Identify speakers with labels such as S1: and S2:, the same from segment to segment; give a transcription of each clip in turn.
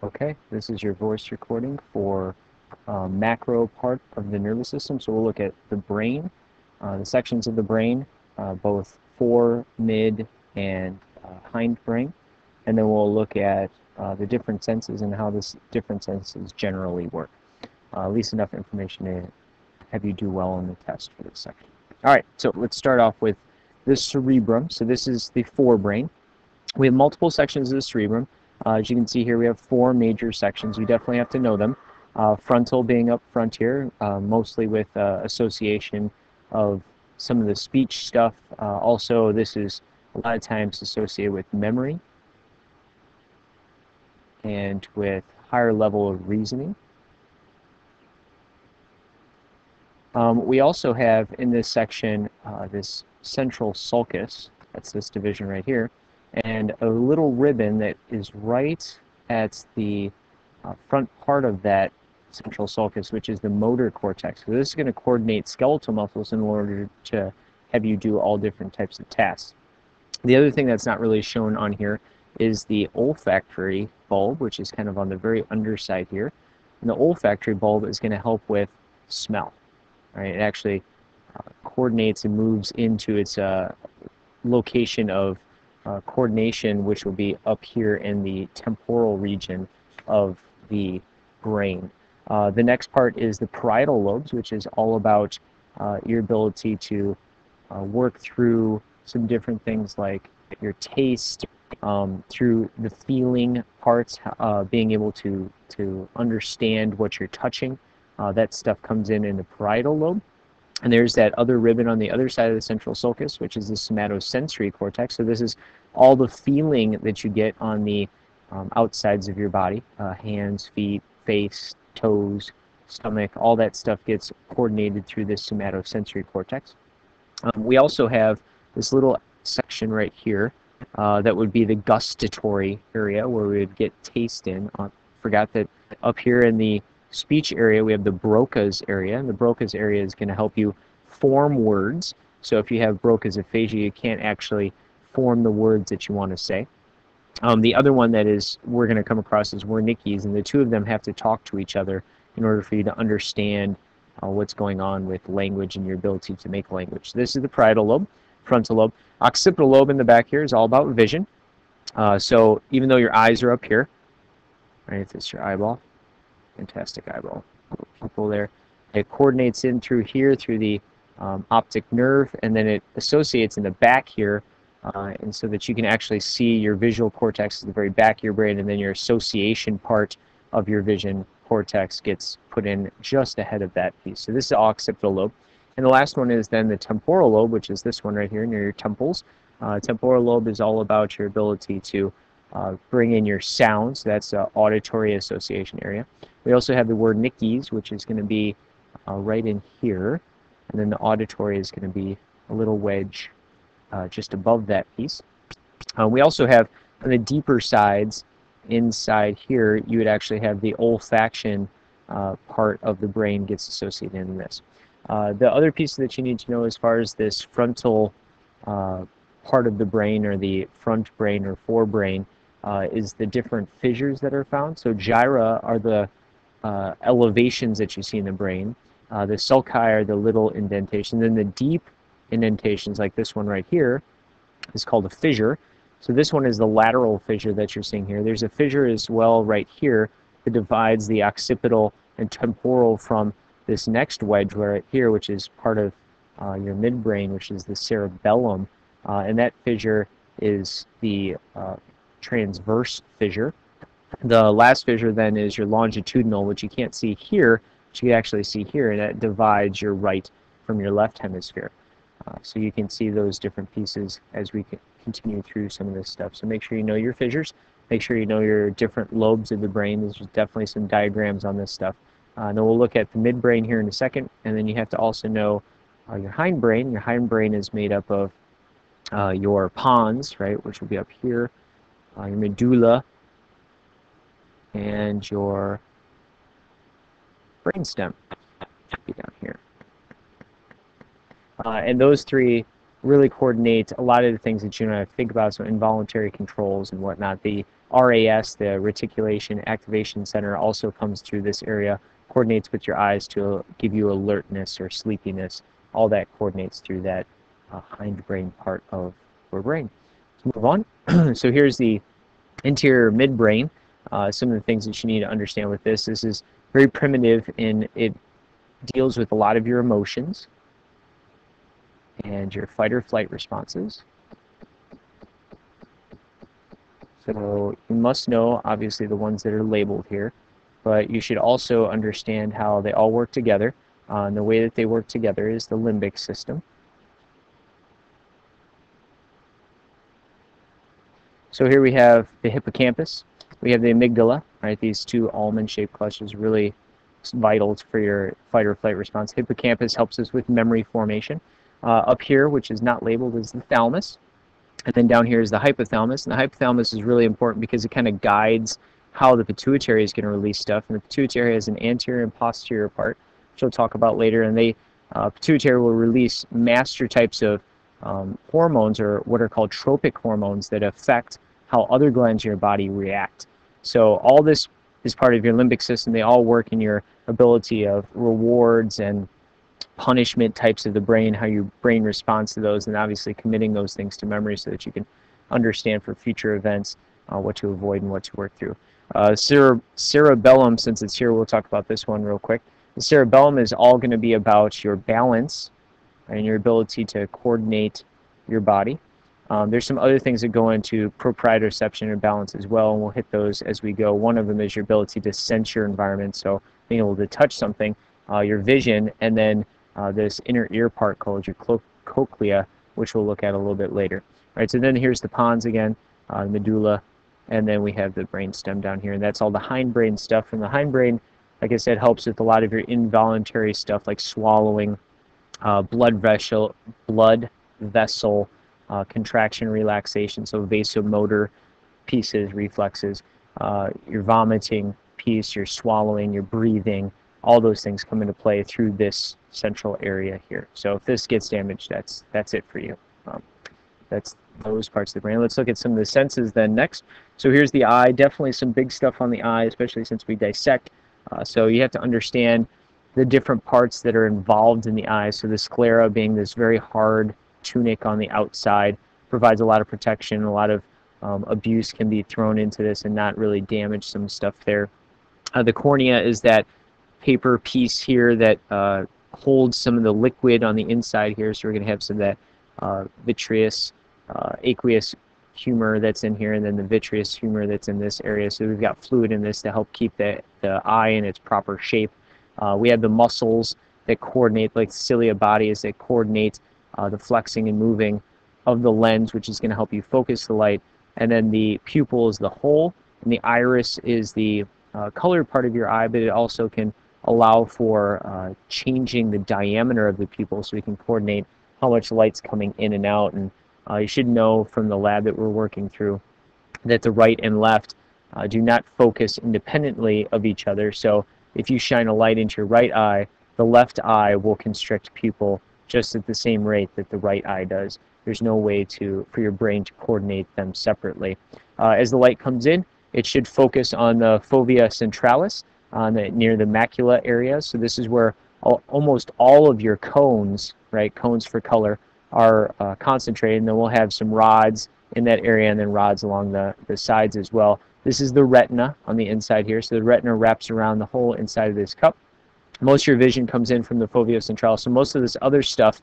S1: Okay, this is your voice recording for macro part of the nervous system. So we'll look at the brain, the sections of the brain, both fore, mid, and hind brain. And then we'll look at the different senses and how this different senses generally work. At least enough information to have you do well on the test for this section. All right, so let's start off with the cerebrum. So this is the forebrain. We have multiple sections of the cerebrum. As you can see here, we have four major sections. You definitely have to know them. Frontal being up front here, mostly with association of some of the speech stuff. Also, this is a lot of times associated with memory and with higher level of reasoning. We also have in this section this central sulcus, that's this division right here, and a little ribbon that is right at the front part of that central sulcus, which is the motor cortex. So this is going to coordinate skeletal muscles in order to have you do all different types of tasks. The other thing that's not really shown on here is the olfactory bulb, which is kind of on the very underside here. And the olfactory bulb is going to help with smell. Right? It actually coordinates and moves into its location of coordination, which will be up here in the temporal region of the brain. The next part is the parietal lobes, which is all about your ability to work through some different things like your taste, through the feeling parts, being able to understand what you're touching. That stuff comes in the parietal lobe. And there's that other ribbon on the other side of the central sulcus, which is the somatosensory cortex. So this is all the feeling that you get on the outsides of your body, hands, feet, face, toes, stomach, all that stuff gets coordinated through this somatosensory cortex. We also have this little section right here that would be the gustatory area where we would get taste in. Forgot that up here in the speech area we have the Broca's area, and the Broca's area is going to help you form words. So if you have Broca's aphasia, you can't actually form the words that you want to say. The other one that is we're going to come across is Wernicke's, and the two of them have to talk to each other in order for you to understand what's going on with language and your ability to make language. This is the parietal lobe, frontal lobe. Occipital lobe in the back here is all about vision. So even though your eyes are up here, right, if it's your eyeball, fantastic eyeball, pupil there, it coordinates in through here through the optic nerve, and then it associates in the back here, and so that you can actually see your visual cortex at the very back of your brain, and then your association part of your vision cortex gets put in just ahead of that piece. So this is the occipital lobe. And the last one is then the temporal lobe, which is this one right here near your temples. Temporal lobe is all about your ability to bring in your sounds. That's the auditory association area. We also have the Wernicke's, which is going to be right in here. And then the auditory is going to be a little wedge just above that piece. We also have on the deeper sides, inside here, you would actually have the olfaction part of the brain gets associated in this. The other piece that you need to know as far as this frontal part of the brain, or the front brain or forebrain, is the different fissures that are found. So gyra are the elevations that you see in the brain. The sulci are the little indentations. Then the deep indentations, like this one right here, is called a fissure. So this one is the lateral fissure that you're seeing here. There's a fissure as well right here that divides the occipital and temporal from this next wedge right here, which is part of your midbrain, which is the cerebellum. And that fissure is the transverse fissure. The last fissure then is your longitudinal, which you can't see here, but you can actually see here, and that divides your right from your left hemisphere. So you can see those different pieces as we continue through some of this stuff. So make sure you know your fissures. Make sure you know your different lobes of the brain. There's definitely some diagrams on this stuff. Then we'll look at the midbrain here in a second, and then you have to also know your hindbrain. Your hindbrain is made up of your pons, right, which will be up here, your medulla, and your brainstem should be down here. And those three really coordinate a lot of the things that you know have to think about, so involuntary controls and whatnot. The RAS, the Reticulation Activation Center, also comes through this area, coordinates with your eyes to give you alertness or sleepiness. All that coordinates through that hindbrain part of your brain. Let's move on. So here's the interior midbrain. Some of the things that you need to understand with this. This is very primitive, and it deals with a lot of your emotions and your fight or flight responses. So you must know, obviously, the ones that are labeled here, but you should also understand how they all work together. And the way that they work together is the limbic system. So here we have the hippocampus. We have the amygdala, right? These two almond-shaped clusters, really vital for your fight or flight response. Hippocampus helps us with memory formation. Up here, which is not labeled, is the thalamus. And then down here is the hypothalamus. And the hypothalamus is really important because it kind of guides how the pituitary is going to release stuff. And the pituitary has an anterior and posterior part, which we'll talk about later. And pituitary will release master types of hormones, or what are called tropic hormones, that affect how other glands in your body react. So all this is part of your limbic system. They all work in your ability of rewards and punishment types of the brain, how your brain responds to those, and obviously committing those things to memory so that you can understand for future events what to avoid and what to work through. Cerebellum, since it's here, we'll talk about this one real quick. The cerebellum is all going to be about your balance and your ability to coordinate your body. There's some other things that go into proprioception or balance as well, and we'll hit those as we go. One of them is your ability to sense your environment, so being able to touch something, your vision, and then this inner ear part called your cochlea, which we'll look at a little bit later. All right, so then here's the pons again, medulla, and then we have the brain stem down here, and that's all the hindbrain stuff. And the hindbrain, like I said, helps with a lot of your involuntary stuff like swallowing, blood vessel contraction, relaxation, so vasomotor pieces, reflexes, your vomiting piece, your swallowing, your breathing, all those things come into play through this central area here. So if this gets damaged, that's it for you. That's those parts of the brain. Let's look at some of the senses then next. So here's the eye. Definitely some big stuff on the eye, especially since we dissect. So you have to understand the different parts that are involved in the eye. So the sclera, being this very hard tunic on the outside, provides a lot of protection. A lot of abuse can be thrown into this and not really damage some stuff there. The cornea is that paper piece here that holds some of the liquid on the inside here. So we're going to have some of that vitreous, aqueous humor that's in here, and then the vitreous humor that's in this area. So we've got fluid in this to help keep the eye in its proper shape. We have the muscles that coordinate, like the cilia bodies, that coordinate the flexing and moving of the lens, which is going to help you focus the light. And then the pupil is the hole, and the iris is the colored part of your eye, but it also can allow for changing the diameter of the pupil so we can coordinate how much light's coming in and out. And you should know from the lab that we're working through that the right and left do not focus independently of each other. So if you shine a light into your right eye, the left eye will constrict pupil just at the same rate that the right eye does. There's no way for your brain to coordinate them separately. As the light comes in, it should focus on the fovea centralis, near the macula area. So this is where almost all of your cones, right, cones for color, are concentrated. And then we'll have some rods in that area, and then rods along the sides as well. This is the retina on the inside here. So the retina wraps around the whole inside of this cup. Most of your vision comes in from the fovea centralis. So most of this other stuff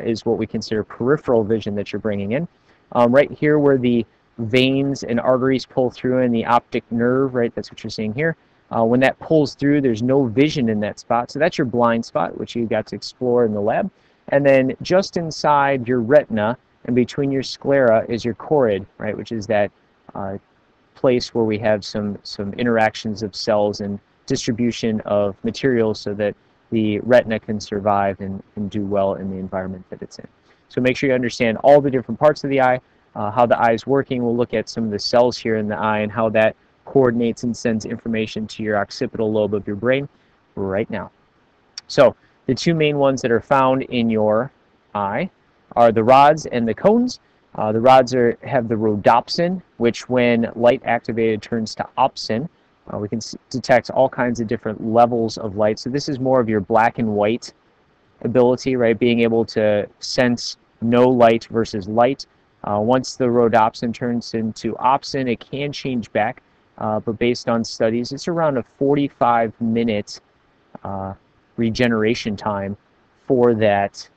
S1: is what we consider peripheral vision that you're bringing in. Right here where the veins and arteries pull through, and the optic nerve, right, that's what you're seeing here. When that pulls through, there's no vision in that spot. So that's your blind spot, which you got to explore in the lab. And then just inside your retina and between your sclera is your choroid, right, which is that place where we have some interactions of cells and distribution of materials so that the retina can survive and do well in the environment that it's in. So make sure you understand all the different parts of the eye, how the eye is working. We'll look at some of the cells here in the eye and how that coordinates and sends information to your occipital lobe of your brain right now. So the two main ones that are found in your eye are the rods and the cones. The rods have the rhodopsin, which when light activated turns to opsin. We can detect all kinds of different levels of light. So this is more of your black and white ability, right? Being able to sense no light versus light. Once the rhodopsin turns into opsin, it can change back, but based on studies, it's around a 45-minute regeneration time for that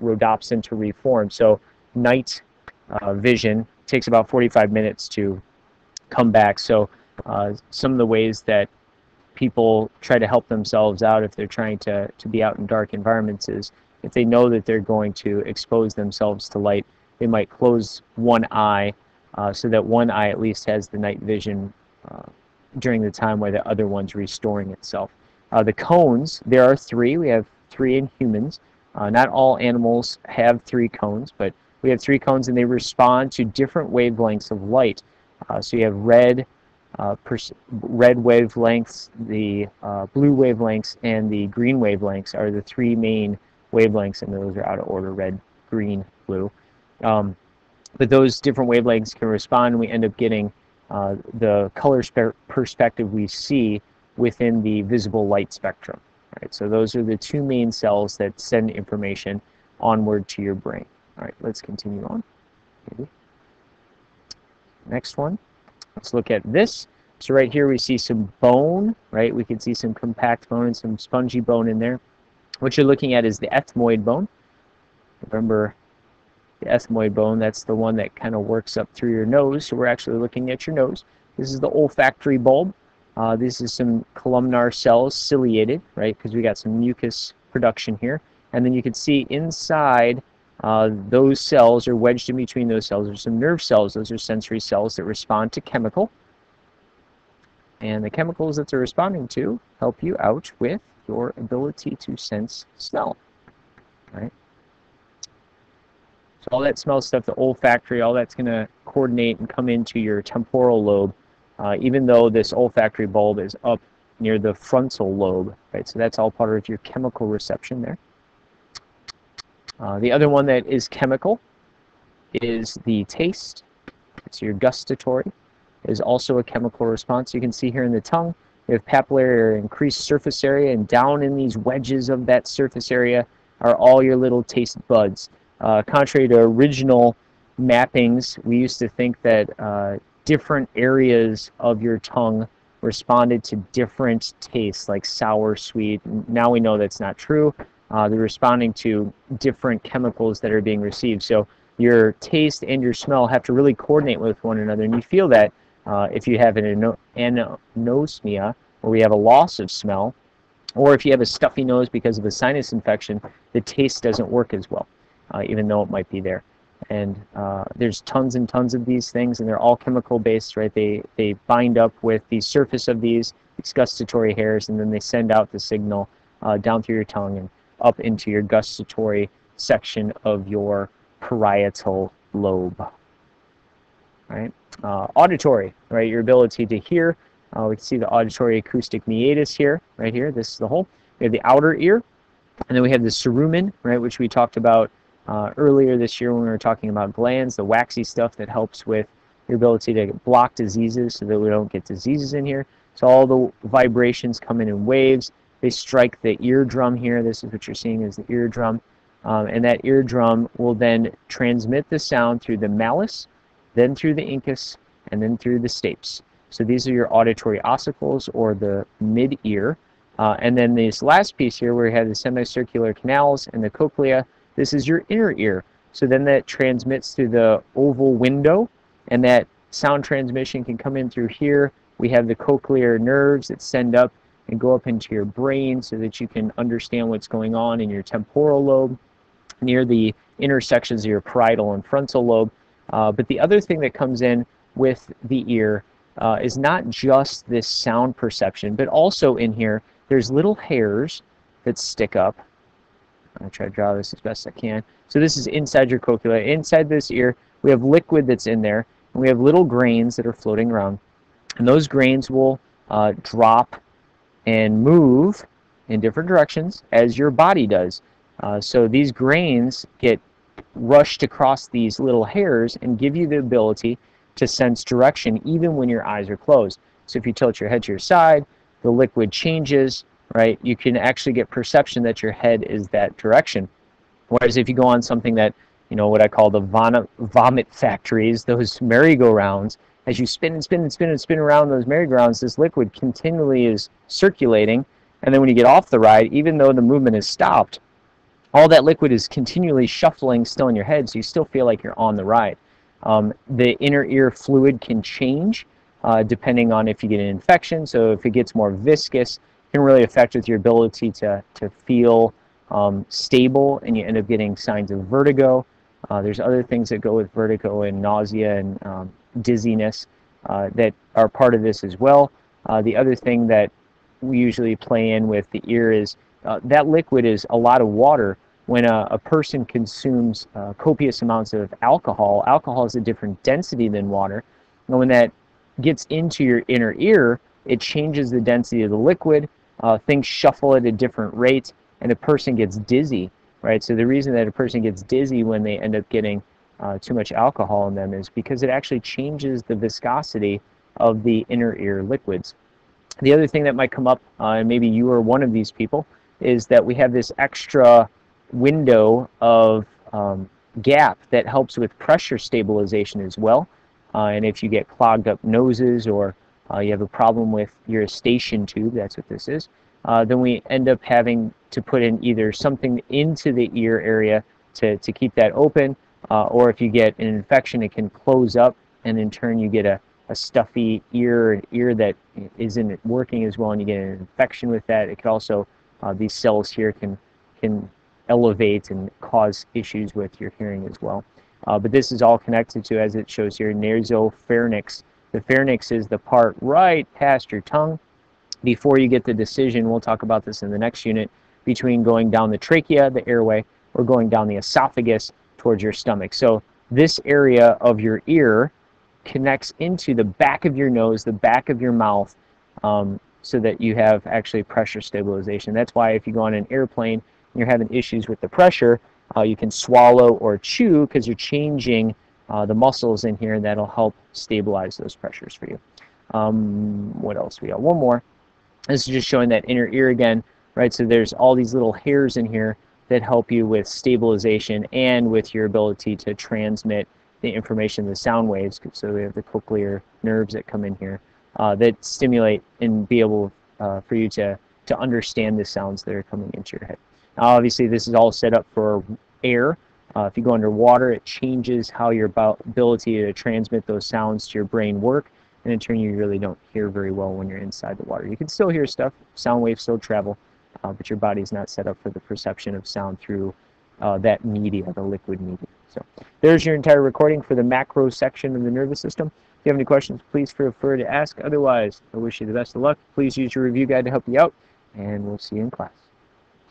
S1: rhodopsin to reform. So night vision takes about 45 minutes to come back. So some of the ways that people try to help themselves out if they're trying to be out in dark environments is if they know that they're going to expose themselves to light, they might close one eye so that one eye at least has the night vision during the time where the other one's restoring itself. The cones, there are three. We have three in humans. Not all animals have three cones, but we have three cones, and they respond to different wavelengths of light. So you have red wavelengths, the blue wavelengths, and the green wavelengths are the three main wavelengths, and those are out of order: red, green, blue. But those different wavelengths can respond, and we end up getting the color perspective we see within the visible light spectrum. Right? So those are the two main cells that send information onward to your brain. All right, let's continue on. Maybe. Next one. Let's look at this. So right here we see some bone, right? We can see some compact bone and some spongy bone in there. What you're looking at is the ethmoid bone. Remember, the ethmoid bone, that's the one that kind of works up through your nose. So we're actually looking at your nose. This is the olfactory bulb. This is some columnar cells, ciliated, right? Because we got some mucus production here. And then you can see inside those cells, or wedged in between those cells, are some nerve cells. Those are sensory cells that respond to chemical. And the chemicals that they're responding to help you out with your ability to sense smell, right? So all that smell stuff, the olfactory, all that's going to coordinate and come into your temporal lobe, even though this olfactory bulb is up near the frontal lobe, right? So that's all part of your chemical reception there. The other one that is chemical is the taste. It's your gustatory. It is also a chemical response. You can see here in the tongue, we have papillary or increased surface area, and down in these wedges of that surface area are all your little taste buds. Contrary to original mappings, we used to think that different areas of your tongue responded to different tastes, like sour, sweet. Now we know that's not true. They're responding to different chemicals that are being received. So your taste and your smell have to really coordinate with one another, and you feel that if you have an anosmia, where we have a loss of smell, or if you have a stuffy nose because of a sinus infection, the taste doesn't work as well, even though it might be there. And there's tons and tons of these things, and they're all chemical based, right? They bind up with the surface of these gustatory hairs, and then they send out the signal down through your tongue and up into your gustatory section of your parietal lobe. Right? Auditory, right? Your ability to hear. We can see the auditory acoustic meatus here, right here. This is the whole. We have the outer ear, and then we have the cerumen, right, which we talked about earlier this year when we were talking about glands, the waxy stuff that helps with your ability to block diseases so that we don't get diseases in here. So all the vibrations come in waves. They strike the eardrum here. This is what you're seeing is the eardrum. And that eardrum will then transmit the sound through the malleus, then through the incus, and then through the stapes. So these are your auditory ossicles, or the mid-ear. And then this last piece here where you have the semicircular canals and the cochlea, this is your inner ear. So then that transmits through the oval window, and that sound transmission can come in through here. We have the cochlear nerves that send up and go up into your brain so that you can understand what's going on in your temporal lobe, near the intersections of your parietal and frontal lobe. But the other thing that comes in with the ear is not just this sound perception, but also in here, there's little hairs that stick up. I'm going to try to draw this as best I can. So this is inside your cochlea. Inside this ear, we have liquid that's in there, and we have little grains that are floating around. And those grains will drop and move in different directions as your body does. So these grains get rushed across these little hairs and give you the ability to sense direction even when your eyes are closed. So if you tilt your head to your side, the liquid changes, right? You can actually get perception that your head is that direction. Whereas if you go on something that, what I call the vomit factories, those merry-go-rounds, as you spin and spin and spin and spin around those merry-go-rounds, this liquid continually is circulating. And then when you get off the ride, even though the movement is stopped, all that liquid is continually shuffling still in your head, so you still feel like you're on the ride. The inner ear fluid can change depending on if you get an infection. So if it gets more viscous, it can really affect with your ability to feel stable, and you end up getting signs of vertigo. There's other things that go with vertigo and nausea and dizziness that are part of this as well. The other thing that we usually play in with the ear is that liquid is a lot of water. When a person consumes copious amounts of alcohol, alcohol is a different density than water. And when that gets into your inner ear, it changes the density of the liquid. Things shuffle at a different rate, and a person gets dizzy, right? So the reason that a person gets dizzy when they end up getting too much alcohol in them is because it actually changes the viscosity of the inner ear liquids. The other thing that might come up, and maybe you are one of these people, is that we have this extra window of gap that helps with pressure stabilization as well. And if you get clogged up noses, or you have a problem with your eustachian tube, that's what this is, then we end up having to put in either something into the ear area to keep that open, or if you get an infection, it can close up, and in turn you get a stuffy ear, an ear that isn't working as well, and you get an infection with that. It could also, these cells here can elevate and cause issues with your hearing as well. But this is all connected to, as it shows here, nasopharynx. The pharynx is the part right past your tongue before you get the decision, we'll talk about this in the next unit, between going down the trachea, the airway, or going down the esophagus towards your stomach. So this area of your ear connects into the back of your nose, the back of your mouth, so that you have actually pressure stabilization. That's why if you go on an airplane and you're having issues with the pressure, you can swallow or chew, because you're changing the muscles in here, and that'll help stabilize those pressures for you. What else? We got one more. This is just showing that inner ear again, right? So there's all these little hairs in here that help you with stabilization and with your ability to transmit the information, the sound waves. So we have the cochlear nerves that come in here that stimulate and be able for you to understand the sounds that are coming into your head. Now, obviously, this is all set up for air. If you go underwater, it changes how your ability to transmit those sounds to your brain work, and in turn, you really don't hear very well when you're inside the water. You can still hear stuff, sound waves still travel, but your body's not set up for the perception of sound through that media, the liquid media. So there's your entire recording for the macro section of the nervous system. If you have any questions, please feel free to ask. Otherwise, I wish you the best of luck. Please use your review guide to help you out, and we'll see you in class.